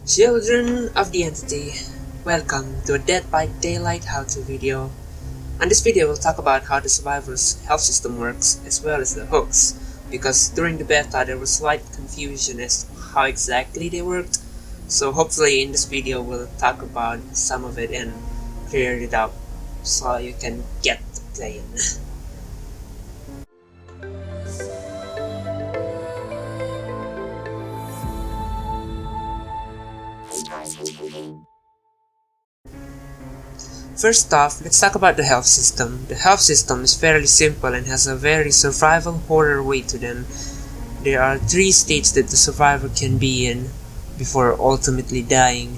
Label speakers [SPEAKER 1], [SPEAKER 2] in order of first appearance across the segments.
[SPEAKER 1] Children of the Entity, welcome to a Dead by Daylight how-to video. On this video we'll talk about how the survivor's health system works as well as the hooks, because during the beta there was slight confusion as to how exactly they worked, so hopefully in this video we'll talk about some of it and clear it up so you can get to playing. First off, let's talk about the health system. The health system is fairly simple and has a very survival horror way to them. There are 3 states that the survivor can be in before ultimately dying.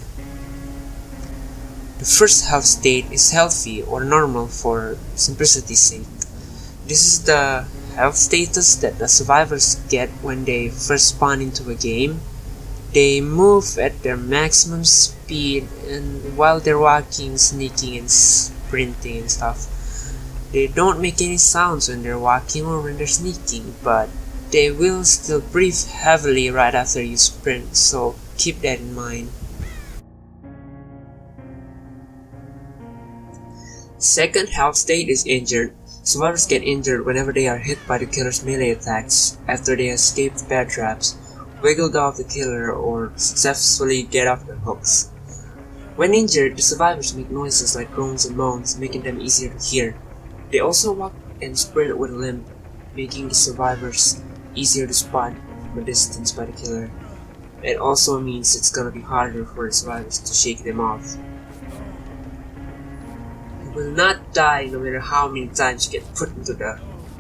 [SPEAKER 1] The first health state is healthy or normal for simplicity's sake. This is the health status that the survivors get when they first spawn into a game. They move at their maximum speed, and while they're walking, sneaking and sprinting and stuff, they don't make any sounds when they're walking or when they're sneaking, but they will still breathe heavily right after you sprint, so keep that in mind. Second health state is injured. Survivors get injured whenever they are hit by the killer's melee attacks after they escape bear traps, wiggled off the killer, or successfully get off the hooks. When injured, the survivors make noises like groans and moans, making them easier to hear. They also walk and sprint with a limp, making the survivors easier to spot from a distance by the killer. It also means it's gonna be harder for the survivors to shake them off. You will not die no matter how many times you get put into the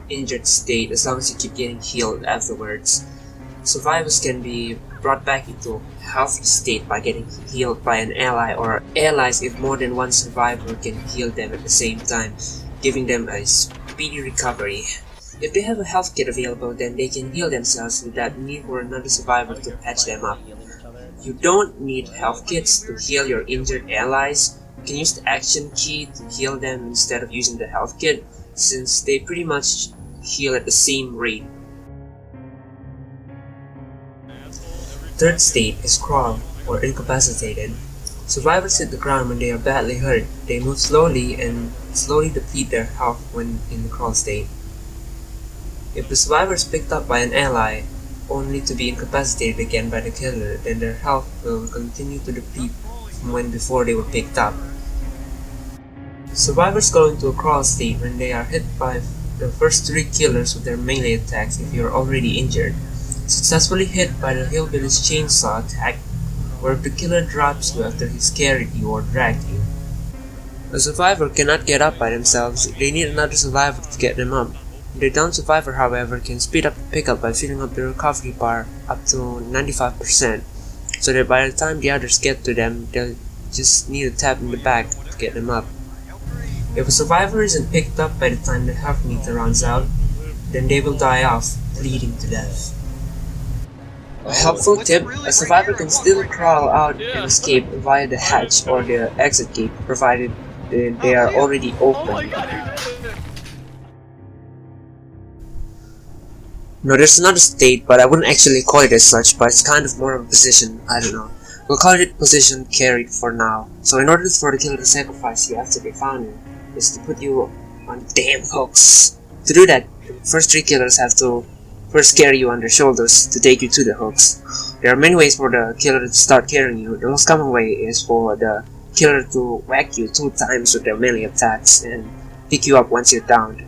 [SPEAKER 1] injured state, as long as you keep getting healed afterwards. Survivors can be brought back into a healthy state by getting healed by an ally, or allies if more than one survivor can heal them at the same time, giving them a speedy recovery. If they have a health kit available, then they can heal themselves without need for another survivor to patch them up. You don't need health kits to heal your injured allies. You can use the action key to heal them instead of using the health kit, since they pretty much heal at the same rate. Third state is crawl, or incapacitated. Survivors hit the ground when they are badly hurt. They move slowly and slowly deplete their health when in the crawl state. If the survivor is picked up by an ally, only to be incapacitated again by the killer, then their health will continue to deplete from when before they were picked up. Survivors go into a crawl state when they are hit by the first 3 killers with their melee attacks if you are already injured. Successfully hit by the hillbilly's chainsaw attack, where the killer drops you after he's carried you or dragged you. A survivor cannot get up by themselves. They need another survivor to get them up. The downed survivor, however, can speed up the pickup by filling up the recovery bar up to 95%, so that by the time the others get to them, they'll just need a tap in the back to get them up. If a survivor isn't picked up by the time the health meter runs out, then they will die off, bleeding to death. A helpful tip: a survivor can still crawl out and escape via the hatch or the exit gate, provided they are already open. No, there's another state, but I wouldn't actually call it as such, but it's kind of more of a position, I don't know. We'll call it position carried for now. So in order for the killer to sacrifice you after they found you, is to put you on damn hooks. To do that, the first 3 killers have to first carry you on their shoulders to take you to the hooks. There are many ways for the killer to start carrying you. The most common way is for the killer to whack you 2 times with their melee attacks and pick you up once you're downed.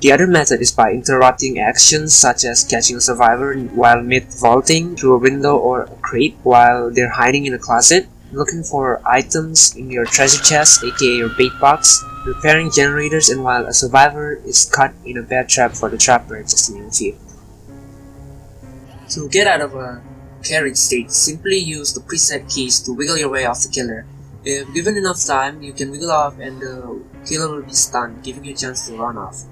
[SPEAKER 1] The other method is by interrupting actions such as catching a survivor while mid-vaulting through a window or a crate while they're hiding in a closet, looking for items in your treasure chest, aka your bait box, repairing generators, and while a survivor is caught in a bear trap for the trapper, just to name a few. To get out of a carried state, simply use the preset keys to wiggle your way off the killer. If given enough time, you can wiggle off and the killer will be stunned, giving you a chance to run off.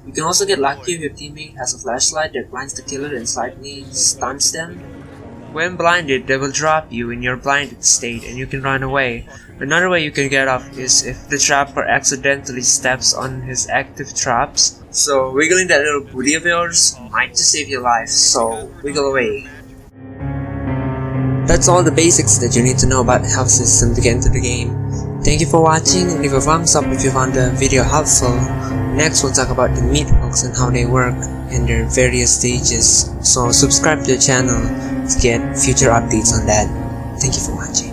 [SPEAKER 1] You can also get lucky if your teammate has a flashlight that blinds the killer and slightly stuns them. When blinded, they will drop you in your blinded state and you can run away. Another way you can get off is if the trapper accidentally steps on his active traps. So wiggling that little booty of yours might just save your life, so wiggle away. That's all the basics that you need to know about the health system to get into the game. Thank you for watching. Leave a thumbs up if you found the video helpful. Next, we'll talk about the Meathooks and how they work and their various stages. So subscribe to the channel to get future updates on that. Thank you for watching.